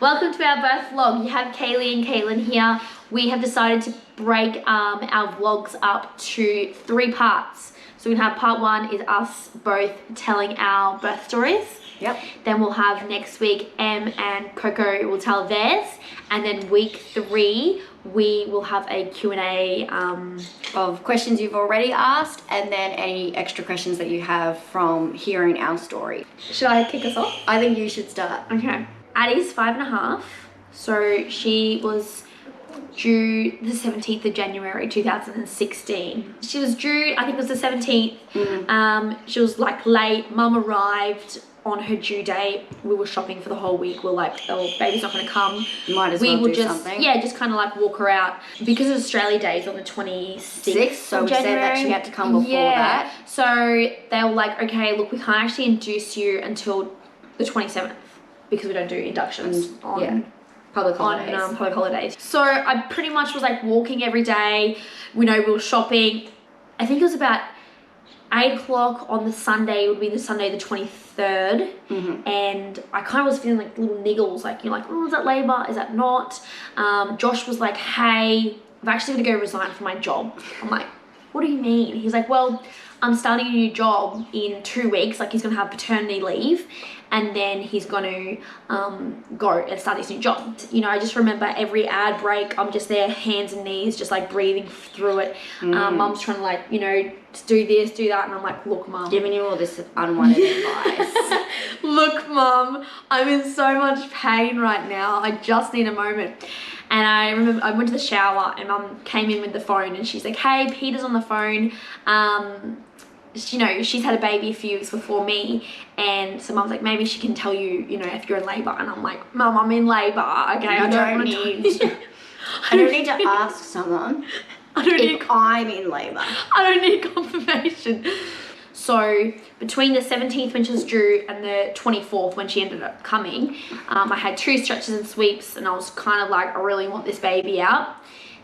Welcome to our birth vlog. You have Kaylee and Caitlin here. We have decided to break our vlogs up to 3 parts. So we're gonna have part 1 is us both telling our birth stories. Yep. Then we'll have next week Em and Coco will tell theirs. And then week 3, we will have a Q&A of questions you've already asked, and then any extra questions that you have from hearing our story. Should I kick us off? I think you should start. Okay. Addie's 5.5. So she was due the 17th of January 2016. She was due, I think it was the 17th. She was like late. Mum arrived on her due date. We were shopping for the whole week. We're like, oh, baby's not going to come. Might as we well would do just, something. Yeah, just kind of like walk her out. Because of Australia Day is on the 26th So of we January. said that she had to come before that. So they were like, okay, look, we can't actually induce you until the 27th because we don't do inductions on public holidays. public holidays. So I pretty much was like walking every day. We were shopping. I think it was about 8 o'clock on the Sunday. It would be the Sunday the 23rd. And I kind of was feeling like little niggles, like, you're like, oh, is that labour? Is that not? Josh was like, hey, I'm actually going to go resign from my job. I'm like, what do you mean? He's like, well, I'm starting a new job in 2 weeks. Like, he's going to have paternity leave. And then he's going to go and start his new job. You know, I just remember every ad break, I'm just there, hands and knees, just like breathing through it. Mum's trying to like, you know, do this, do that. And I'm like, look, Mum. Giving you all this unwanted advice. Look, Mum, I'm in so much pain right now. I just need a moment. And I remember I went to the shower and Mum came in with the phone and she's like, hey, Peter's on the phone. You know, she's had a baby a few weeks before me, and so Mum's like, maybe she can tell you, you know, if you're in labour. And I'm like, Mum, I'm in labour, okay? I don't need to ask someone if I'm in labour. I don't need confirmation. So between the 17th when she was due and the 24th when she ended up coming, I had 2 stretches and sweeps, and I was kind of like, I really want this baby out.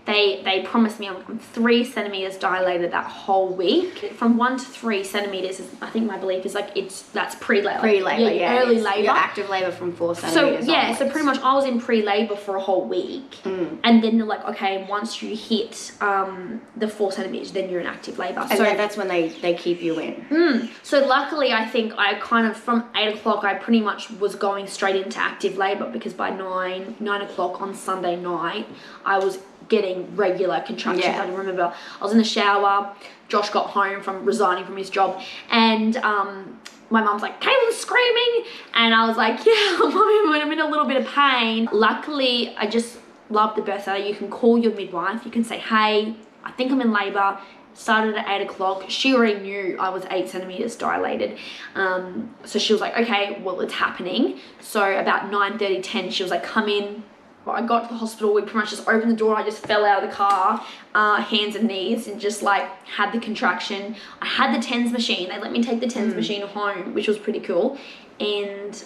They promised me I'm 3 centimeters dilated that whole week. From 1 to 3 centimeters is, I think my belief is like, that's pre-labor. Pre-labor, yeah. Early labor. You're active labor from 4 centimeters. So yeah, onwards. so pretty much I was in pre-labor for a whole week. And then they're like, okay, once you hit the 4 centimeters, then you're in active labor. And so that's when they keep you in. So luckily, I think I kind of, from 8 o'clock, I pretty much was going straight into active labor, because by 9 o'clock on Sunday night, I was getting regular contractions. I remember I was in the shower. Josh got home from resigning from his job, and my mum's like, Caitlin's screaming, and I was like, yeah, Mummy, I'm in a little bit of pain. Luckily, I just love the birth center. You can call your midwife. You can say, hey, I think I'm in labor. Started at 8 o'clock. She already knew I was 8 centimeters dilated. So she was like, okay, well, it's happening. So about 9:30, 10, she was like, come in. I got to the hospital, we pretty much just opened the door, I just fell out of the car, hands and knees, and just like had the contraction. I had the TENS machine. They let me take the TENS machine home, which was pretty cool. And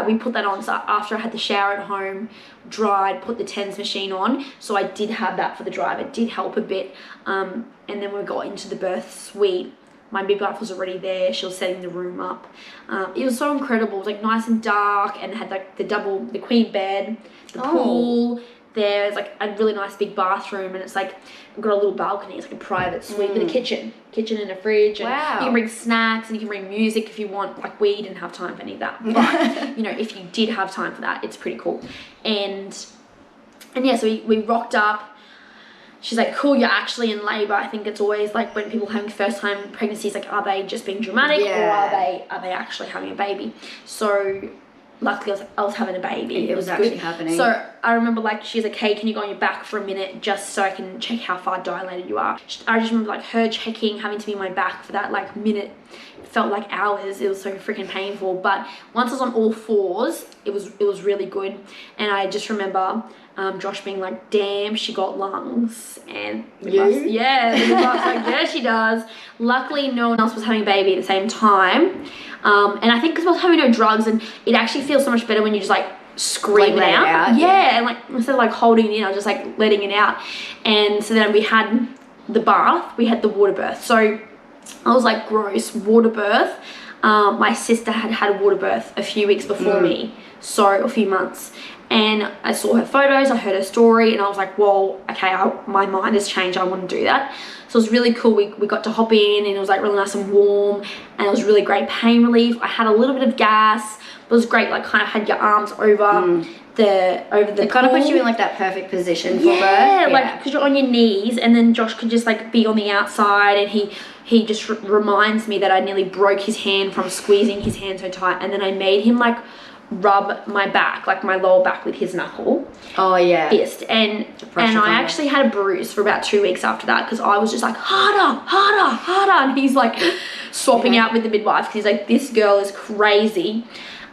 we put that on. So after I had the shower at home, dried, put the TENS machine on. So I did have that for the drive. It did help a bit. And then we got into the birth suite. My midwife was already there. She was setting the room up. It was so incredible. It was like nice and dark, and had like the queen bed, the pool. There's like a really nice big bathroom, and it's like we've got a little balcony. It's like a private suite with a kitchen and a fridge. And you can bring snacks and you can bring music if you want. Like, we didn't have time for any of that, but you know, if you did have time for that, it's pretty cool. And yeah, so we rocked up. She's like, cool, you're actually in labor. I think it's always like when people having first time pregnancies, like, are they just being dramatic or are they actually having a baby? So luckily I was having a baby. It was actually happening. So I remember like, she's like, hey, can you go on your back for a minute just so I can check how far dilated you are? I just remember like her checking, having to be on my back for that like minute. It felt like hours. It was so freaking painful. But once I was on all 4s, it was really good. And I just remember Josh being like, damn, she got lungs. And the bus like, yeah, she does. Luckily, no one else was having a baby at the same time. And I think because I was having no drugs, and it actually feels so much better when you just like scream it out. Yeah, and like instead of like holding it in, I was just like letting it out. And so then we had the bath, we had the water birth. So I was like, gross, water birth. my sister had had a water birth a few weeks before me, so a few months. And I saw her photos, I heard her story, and I was like, whoa, okay, my mind has changed, I want to do that. So it was really cool. We got to hop in, and it was like really nice and warm, and it was really great pain relief. I had a little bit of gas, but it was great, like kind of had your arms over the It kind of puts you in like that perfect position for birth. Yeah, like because you're on your knees, and then Josh could just like be on the outside, and he just reminds me that I nearly broke his hand from squeezing his hand so tight, and then I made him like rub my back, like my lower back, with his knuckle. Oh yeah. Fist. And I actually had a bruise for about 2 weeks after that, because I was just like, harder, harder, harder, and he's like swapping out with the midwife, because he's like, this girl is crazy.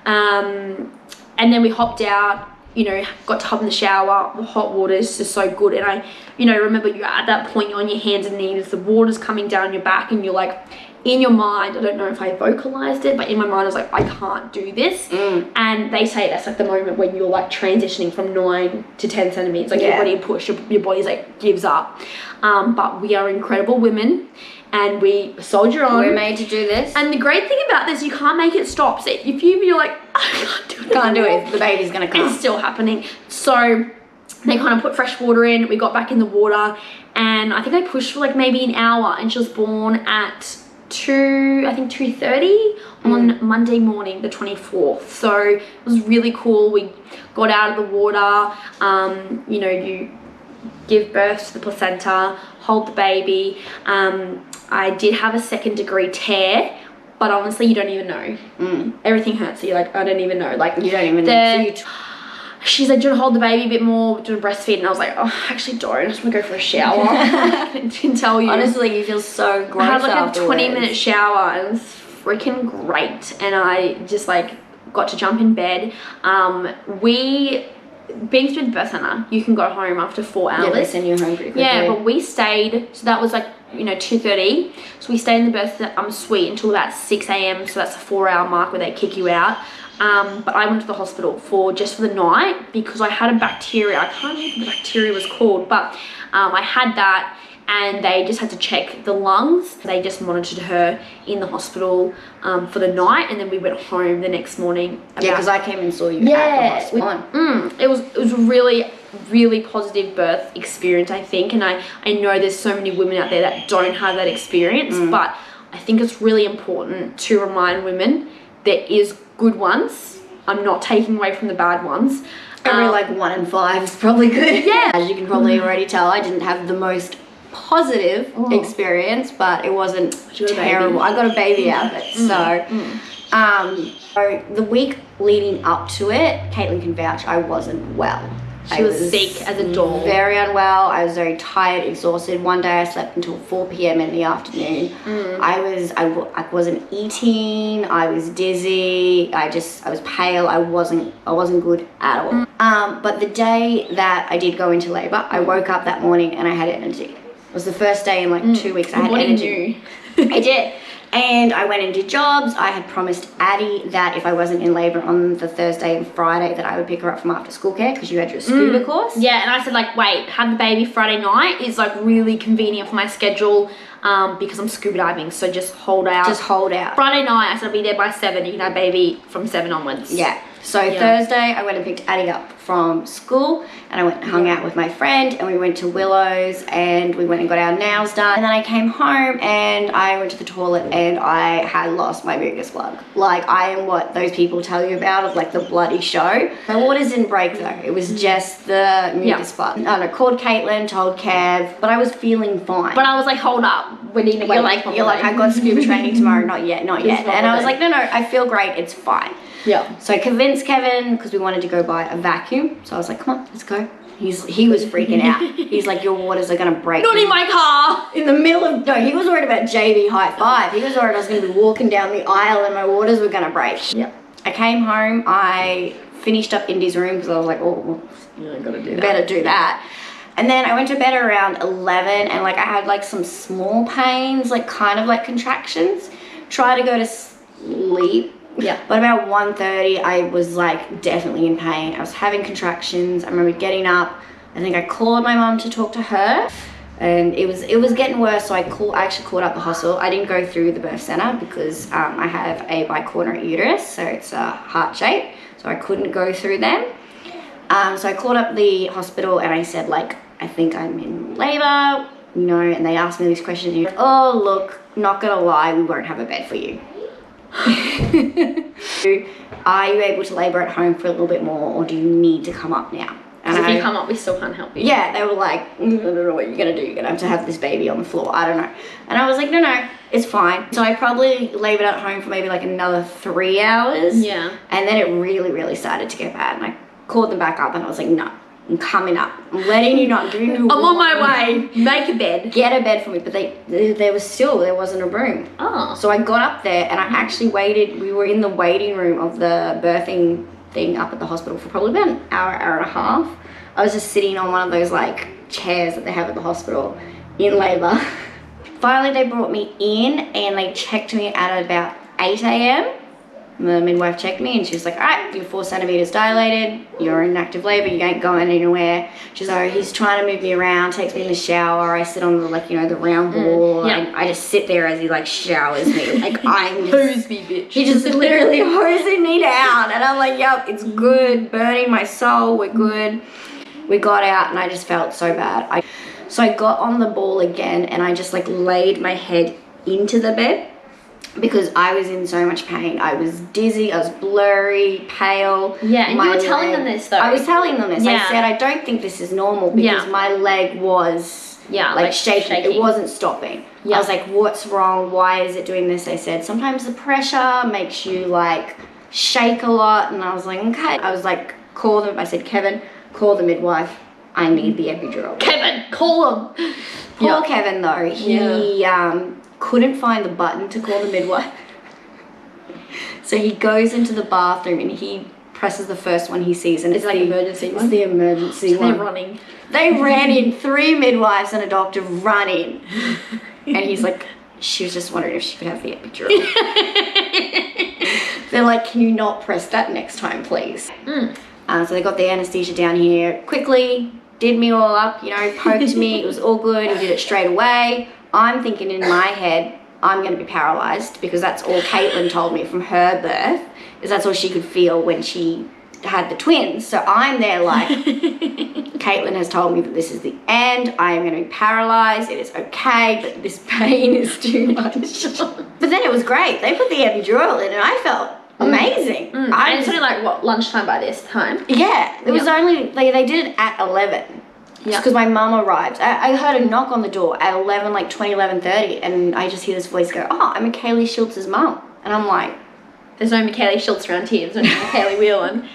And then we hopped out, you know, got to hop in the shower. The hot water is just so good. And I, you know, remember you're at that point, you're on your hands and knees, the water's coming down your back, and you're like, in your mind, I don't know if I vocalized it, but in my mind I was like, I can't do this. And they say that's like the moment when you're like transitioning from 9 to 10 centimeters, like you're ready to push, your body's like gives up. But we are incredible women, and we soldier on. We're made to do this. And the great thing about this, you can't make it stop. So if you're like, I can't do it, the baby's gonna come. it's still happening. So they kind of put fresh water in, we got back in the water, and I think I pushed for like maybe an hour, and she was born at 2:30 on Monday morning, the 24th. So it was really cool. We got out of the water. You know, you give birth to the placenta, hold the baby. I did have a 2nd-degree tear, but honestly, you don't even know. Everything hurts. So you're like, I don't even know. Like, you don't even know. She's like, do you want to hold the baby a bit more, do you want to breastfeed? And I was like, oh, I actually don't. I just want to go for a shower. I didn't tell you. Honestly, you feel so gross. I had like afterwards. a 20-minute shower, and it was freaking great. And I just like got to jump in bed. Being through the birth center, you can go home after 4 hours. Yeah, they send you home pretty quickly. Yeah, but we stayed, so that was like, you know, 2:30. So we stayed in the birth suite until about 6 a.m. So that's a 4-hour mark where they kick you out. But I went to the hospital for the night, because I had a bacteria. I can't remember what the bacteria was called, but I had that, and they just had to check the lungs. They just monitored her in the hospital for the night, and then we went home the next morning. Yeah, because I came and saw you at the hospital. It was a really, really positive birth experience, I think, and I know there's so many women out there that don't have that experience, but I think it's really important to remind women there is good ones. I'm not taking away from the bad ones. Every like 1 in 5 is probably good. Yeah. As you can probably already tell, I didn't have the most positive experience, but it wasn't terrible. I got a baby out of it. So the week leading up to it, Caitlin can vouch, I wasn't well. She was sick as a doll. Very unwell. I was very tired, exhausted. One day I slept until 4 p.m. in the afternoon. I wasn't eating. I was dizzy. I was pale. I wasn't good at all. But the day that I did go into labor, I woke up that morning and I had energy. It was the first day in like 2 weeks I had energy. I did. And I went and did jobs. I had promised Addie that if I wasn't in labour on the Thursday and Friday that I would pick her up from after school care, because you had your scuba course. Yeah, and I said like, wait, have the baby Friday night is like really convenient for my schedule, because I'm scuba diving, so just hold out. Just hold out. Friday night, I said I'll be there by 7. You can have baby from 7 onwards. Yeah. So Thursday, I went and picked Addie up from school, and I went and hung out with my friend, and we went to Willow's, and we went and got our nails done. And then I came home, and I went to the toilet, and I had lost my mucus plug. Like, I am what those people tell you about of like the bloody show. My waters didn't break though. It was just the mucus plug. I called Caitlin, told Kev, but I was feeling fine. But I was like, hold up, we need to wait. You're like, I got scuba training tomorrow. Not yet. And I was like, no, I feel great. It's fine. Yeah. So I convinced Kevin, because we wanted to go buy a vacuum. So I was like, come on, let's go. He was freaking out. He's like, your waters are gonna break. Not in my car. In the middle of, no, he was worried about JB high five. He was worried I was gonna be walking down the aisle and my waters were gonna break. Yeah. I came home, I finished up Indy's room because I was like, oh, I gotta do that. Better do that. And then I went to bed around 11, and like I had like some small pains, like kind of like contractions. Try to go to sleep. Yeah. But about 1:30, I was like definitely in pain. I was having contractions. I remember getting up. I think I called my mum to talk to her. And it was getting worse, so I actually called up the hospital. I didn't go through the birth center because I have a bicornuate uterus, so it's a heart shape, so I couldn't go through them. So I called up the hospital and I said, like, I think I'm in labor, you know, and they asked me these questions. And oh, look, not gonna lie, we won't have a bed for you. Are you able to labor at home for a little bit more, or do you need to come up now? And if you come up, we still can't help you. Yeah, they were like, I don't know what you're gonna do. You're gonna have this baby on the floor. I don't know. And I was like, no, it's fine. So I probably labored at home for maybe like another 3 hours. Yeah. And then it really, really started to get bad. And I called them back up and I was like, no, I'm coming up. I'm letting you know. I'm giving you I'm on my way. Make a bed. Get a bed for me. But there wasn't a room. Oh. So I got up there and I actually waited. We were in the waiting room of the birthing thing up at the hospital for probably about an hour and a half. I was just sitting on one of those like chairs that they have at the hospital in labor. Finally they brought me in and they checked me at about 8 a.m. The midwife checked me and she was like, all right, you're 4 centimeters dilated, you're in active labor, you ain't going anywhere. She's like, he's trying to move me around, takes me in the shower, I sit on the, like, you know, the round ball, yeah. and I just sit there as he like showers me, like I'm Hose me, bitch. he just literally hosing me down, and I'm like, yep, it's good, burning my soul, we're good. We got out and I just felt so bad. So I got on the ball again and I just like laid my head into the bed because I was in so much pain. I was dizzy, I was blurry, pale. Yeah, and you were telling them this though. I was telling them this. Yeah. I said, I don't think this is normal because my leg was like shaking. It wasn't stopping. Yeah. I was like, what's wrong? Why is it doing this? They said, sometimes the pressure makes you like shake a lot. And I was like, okay. I was like, call them. I said, Kevin, call the midwife. I need the epidural. Kevin, call him. Poor Kevin though. He couldn't find the button to call the midwife. So he goes into the bathroom and he presses the first one he sees, and it's like emergency one. It's the emergency one. They're running. They ran in, 3 midwives and a doctor running. And he's like, she was just wondering if she could have the epidural. They're like, can you not press that next time, please? So they got the anesthesia down here quickly, did me all up, you know, poked me, it was all good, he did it straight away. I'm thinking in my head, I'm going to be paralysed because that's all Caitlin told me from her birth, is that's all she could feel when she had the twins. So I'm there like, Caitlin has told me that this is the end, I am going to be paralysed, it is okay, but this pain is too much. But then it was great, they put the epidural in and I felt amazing. And it's only like, what, lunchtime by this time? Yeah, it was only, they did it at 11. Yeah. Because my mum arrived. I heard a knock on the door at 11, like 11:30, and I just hear this voice go, oh, I'm Michaela Schultz's mum. And I'm like, there's no Michaela Schultz around here, there's no Michaela Whelan.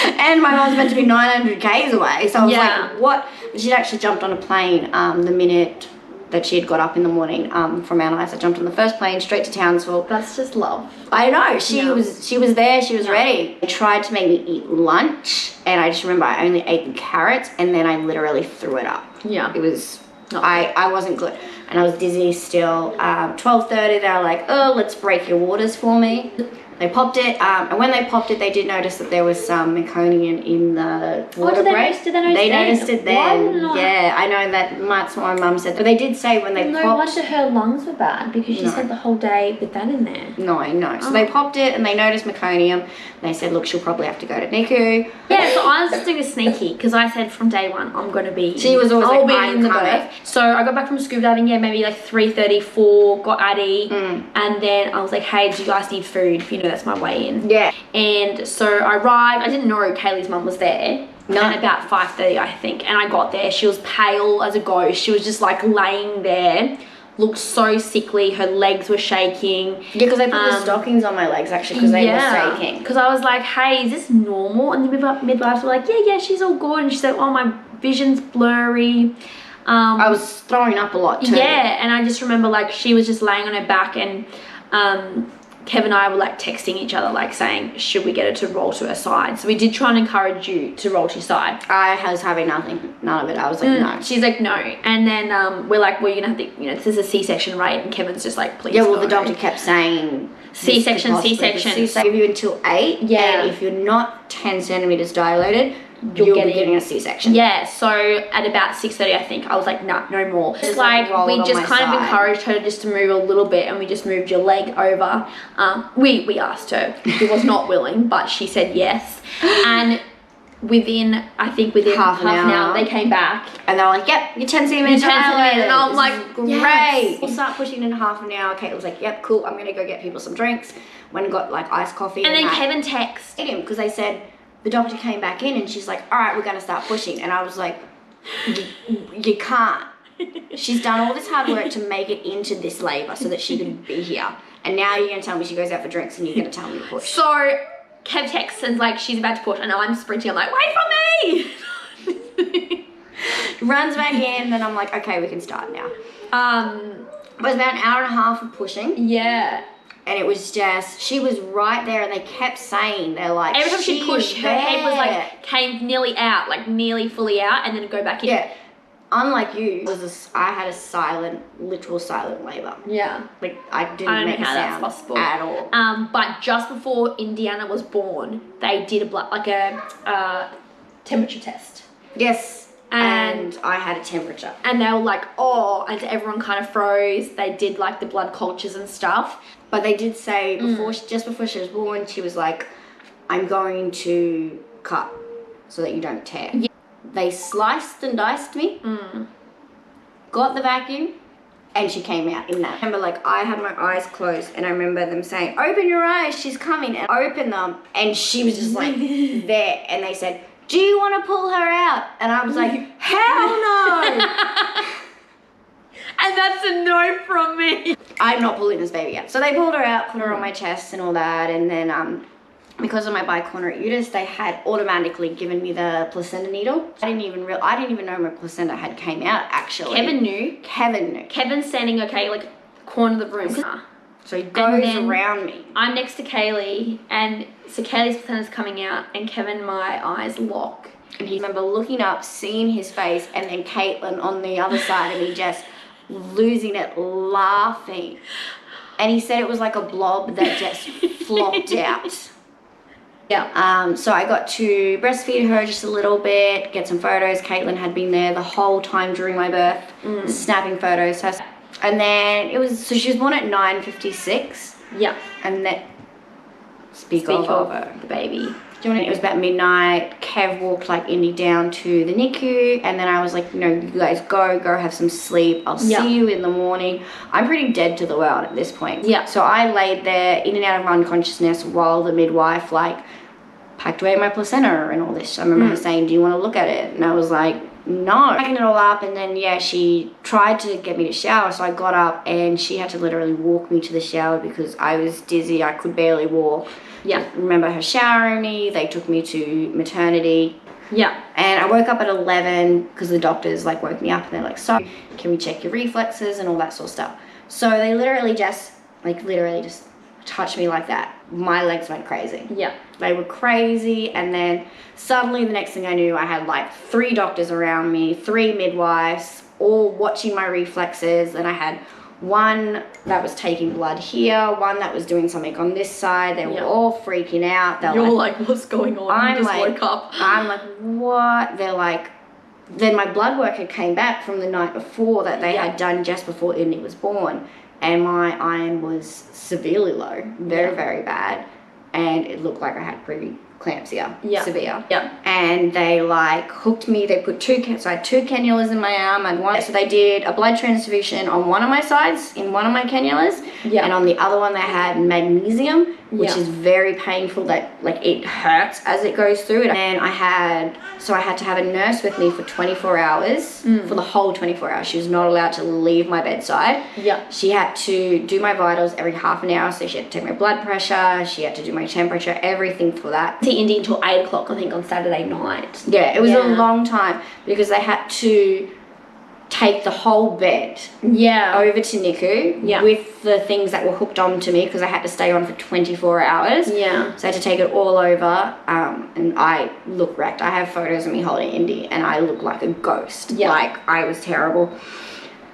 And my mum's meant to be 900 k's away, so I was like, what? She'd actually jumped on a plane the minute that she had got up in the morning from Mount Isa. I jumped on the first plane straight to Townsville. That's just love. I know, she was there, she was ready. They tried to make me eat lunch, and I just remember I only ate the carrots, and then I literally threw it up. Yeah. It was, I wasn't good. And I was dizzy still. 12:30, they were like, oh, let's break your waters for me. They popped it, and when they popped it, they did notice that there was some meconium in the water break. Did they notice it then? Why did not? Yeah, I know that's what my mum said. But they did say when they popped... No wonder her lungs were bad, because she spent the whole day with that in there. No. So they popped it, and they noticed meconium. They said, look, she'll probably have to go to NICU. Yeah, so I was just doing a sneaky, because I said from day one, I'm going to be... She was always like, I'm coming. So I got back from scuba diving, maybe like 3:34, got Addie, and then I was like, hey, do you guys need food? You know, that's my way in. Yeah. And so I arrived, I didn't know Kaylee's mum was there. No. And about 5:30, I think, and I got there. She was pale as a ghost. She was just like laying there, looked so sickly. Her legs were shaking. Yeah, because they put the stockings on my legs actually because they were shaking. Because I was like, hey, is this normal? And the midwives were like, yeah, she's all good. And she said, oh, my vision's blurry. I was throwing up a lot too. Yeah, and I just remember like she was just laying on her back, and Kev and I were like texting each other, like saying, should we get her to roll to her side? So we did try and encourage you to roll to your side. I was having none of it. I was like, no. She's like, no. And then we're like, well, you're gonna have to, this is a C-section, right? And Kevin's just like, please. Yeah, well, the doctor kept saying, C-section. Give you until 8. Yeah. And if you're not 10 centimeters dilated, you'll be getting a C-section. Yeah, so at about 6:30, I think, I was like, nah, no more. It's like, we just kind of encouraged her just to move a little bit, and we just moved your leg over. We asked her. She was not willing, but she said yes. And within half an hour, they came back. And they're like, yep, you're 10 centimeters dilated. And I'm like, great. Yes. We'll start pushing in half an hour. Kate was like, yep, cool, I'm going to go get people some drinks. Went and got like iced coffee. And then Kevin texted him because they said, the doctor came back in and she's like, all right, we're going to start pushing. And I was like, you can't. She's done all this hard work to make it into this labour so that she could be here. And now you're going to tell me she goes out for drinks and you're going to tell me to push. So Kev texts and like, she's about to push. And I'm sprinting. I'm like, wait for me. Runs back in. Then I'm like, okay, we can start now. It was about an hour and a half of pushing. Yeah. And it was just, she was right there, and they kept saying, they're like, every time she pushed, her head was like, came nearly out, like nearly fully out, and then go back in. Yeah. Unlike you, I had a literal silent labour. Yeah. Like, I didn't make a sound that's possible at all. But just before Indiana was born, they did a temperature test. Yes. And I had a temperature. And they were like, oh, and everyone kind of froze. They did like the blood cultures and stuff. But they did say, just before she was born, she was like, I'm going to cut so that you don't tear. Yeah. They sliced and diced me, got the vacuum, and she came out in that. I remember like I had my eyes closed, and I remember them saying, open your eyes, she's coming. And I opened them, and she was just like there. And they said, do you want to pull her out? And I was like, hell no! And that's a no from me. I'm not pulling this baby out. So they pulled her out, put her on my chest and all that. And then because of my bicornuate uterus, they had automatically given me the placenta needle. I didn't even know my placenta had came out, actually. Kevin knew. Kevin's standing, like, corner of the room. So he goes around me. I'm next to Kaylee, and so Kaylee's placenta's coming out, and Kevin, my eyes lock. And he remember looking up, seeing his face, and then Caitlin on the other side of me just losing it, laughing. And he said it was like a blob that just flopped out. Yeah. So I got to breastfeed her just a little bit, get some photos. Caitlin had been there the whole time during my birth, snapping photos. And then so she was born at 9:56. Yeah. And then, speak of the baby. It was about midnight. Kev walked like Indy down to the NICU, and then I was like, you guys go have some sleep. I'll see you in the morning. I'm pretty dead to the world at this point. Yeah. So I laid there in and out of unconsciousness while the midwife like packed away my placenta and all this. I remember her saying, do you want to look at it? And I was like, no. Packing it all up, and then she tried to get me to shower, so I got up and she had to literally walk me to the shower because I was dizzy. I could barely walk. Yeah. I remember her showering me. They took me to maternity. Yeah. And I woke up at 11 because the doctors like woke me up and they're like, so can we check your reflexes and all that sort of stuff. So they literally just touched me like that. My legs went crazy. Yeah. They were crazy, and then suddenly the next thing I knew, I had like 3 doctors around me, 3 midwives, all watching my reflexes, and I had one that was taking blood here, one that was doing something on this side. They were all freaking out. You're like, what's going on? I just woke up. I'm like, what? They're like, then my blood work had came back from the night before that they had done just before Indy was born, and my iron was severely low, very, very bad, and it looked like I had preeclampsia, severe. Yeah. And they like hooked me. They put so I had 2 cannulas in my arm, and so they did a blood transfusion on one of my sides in one of my cannulas, and on the other one they had magnesium, which is very painful. That like it hurts as it goes through it. And I had to have a nurse with me for 24 hours, for the whole 24 hours. She was not allowed to leave my bedside. Yeah. She had to do my vitals every half an hour, so she had to take my blood pressure, she had to do my temperature, everything for that. See Indy until 8 o'clock, I think, on Saturday night. Yeah, it was a long time because they had to take the whole bed over to NICU with the things that were hooked onto me because I had to stay on for 24 hours. Yeah. So I had to take it all over, and I look wrecked. I have photos of me holding Indy, and I look like a ghost. Yeah. Like, I was terrible.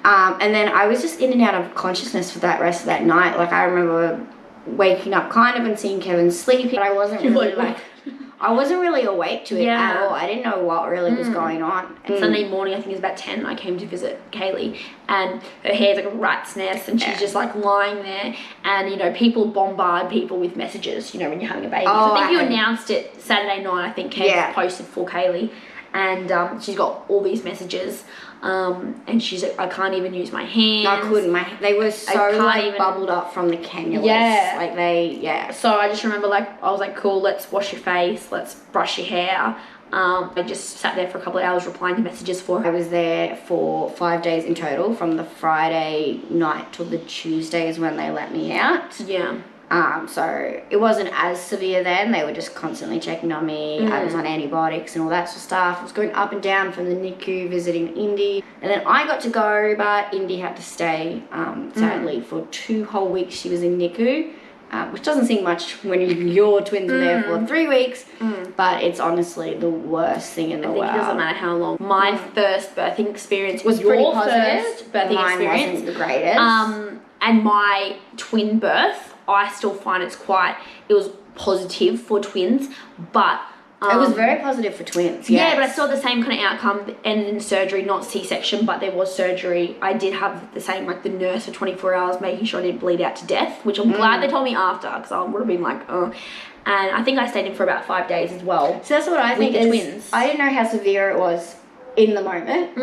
And then I was just in and out of consciousness for that rest of that night. Like, I remember waking up kind of and seeing Kevin sleeping, but I wasn't really I wasn't really awake to it at all. I didn't know what really was going on. And Sunday morning, I think it was about 10, I came to visit Kaylee, and her hair's like a rat's nest, and she's just like lying there. And, you know, people bombard people with messages, you know, when you're having a baby. Oh, so I think you announced it Saturday night, I think Kate posted for Kaylee. And she's got all these messages, and she's like, I can't even use my hands. I couldn't. They were so like bubbled up from the cannula. Yeah. Like So I just remember like, I was like, cool, let's wash your face, let's brush your hair. I just sat there for a couple of hours replying to messages for her. I was there for 5 days in total, from the Friday night till the Tuesday is when they let me out. Yeah. So it wasn't as severe then. They were just constantly checking on me. I was on antibiotics and all that sort of stuff. I was going up and down from the NICU, visiting Indy. And then I got to go, but Indy had to stay, sadly, for 2 whole weeks. She was in NICU, which doesn't seem much when your twins are there for 3 weeks. But it's honestly the worst thing in the world. I think it doesn't matter how long. My first birthing experience was pretty positive. First birthing Mine experience wasn't the greatest. And my twin birth, I still find it was positive for twins, but it was very positive for twins. Yeah, but I saw the same kind of outcome, ended in surgery, not C-section, but there was surgery. I did have the same, like the nurse for 24 hours, making sure I didn't bleed out to death, which I'm glad they told me after, because I would have been like, oh. And I think I stayed in for about 5 days as well. So that's what I think with the twins. I didn't know how severe it was in the moment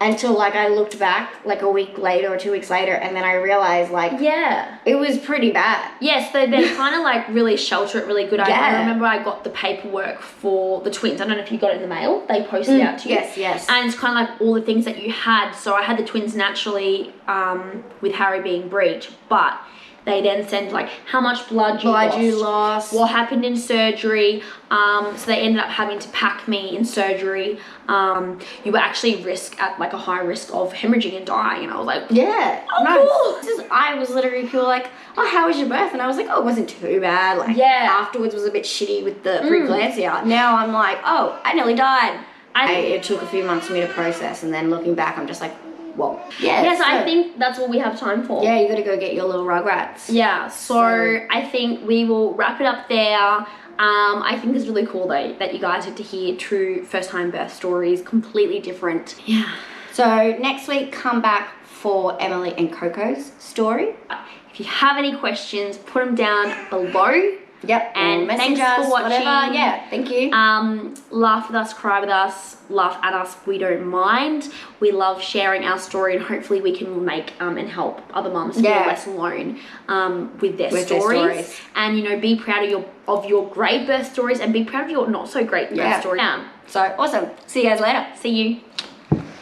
until like I looked back like a week later or 2 weeks later, and then I realized like it was pretty bad. Yes, they kind of like really shelter it really good. I remember I got the paperwork for the twins. I don't know if you got it in the mail. They posted it out to you. Yes. And it's kind of like all the things that you had. So I had the twins naturally with Harry being breech, but they then send like how much blood you lost, what happened in surgery. So they ended up having to pack me in surgery. You were actually at like a high risk of hemorrhaging and dying. And I was like, cool. I was literally people like, oh, how was your birth? And I was like, oh, it wasn't too bad. Like afterwards was a bit shitty with the preeclampsia. Now I'm like, oh, I nearly died. It took a few months for me to process, and then looking back, I'm just like, well, yes, I think that's what we have time for. Yeah, you got to go get your little rugrats. Yeah, so I think we will wrap it up there. I think it's really cool though that you guys get to hear true first-time birth stories, completely different. Yeah. So next week, come back for Emily and Coco's story. If you have any questions, put them down below. Yep. And thanks for watching. Whatever. Yeah, thank you. Laugh with us, cry with us, laugh at us. We don't mind. We love sharing our story, and hopefully we can make and help other mums feel less alone with their stories. And you know, be proud of your great birth stories, and be proud of your not so great birth stories. So awesome. See you guys later. See you.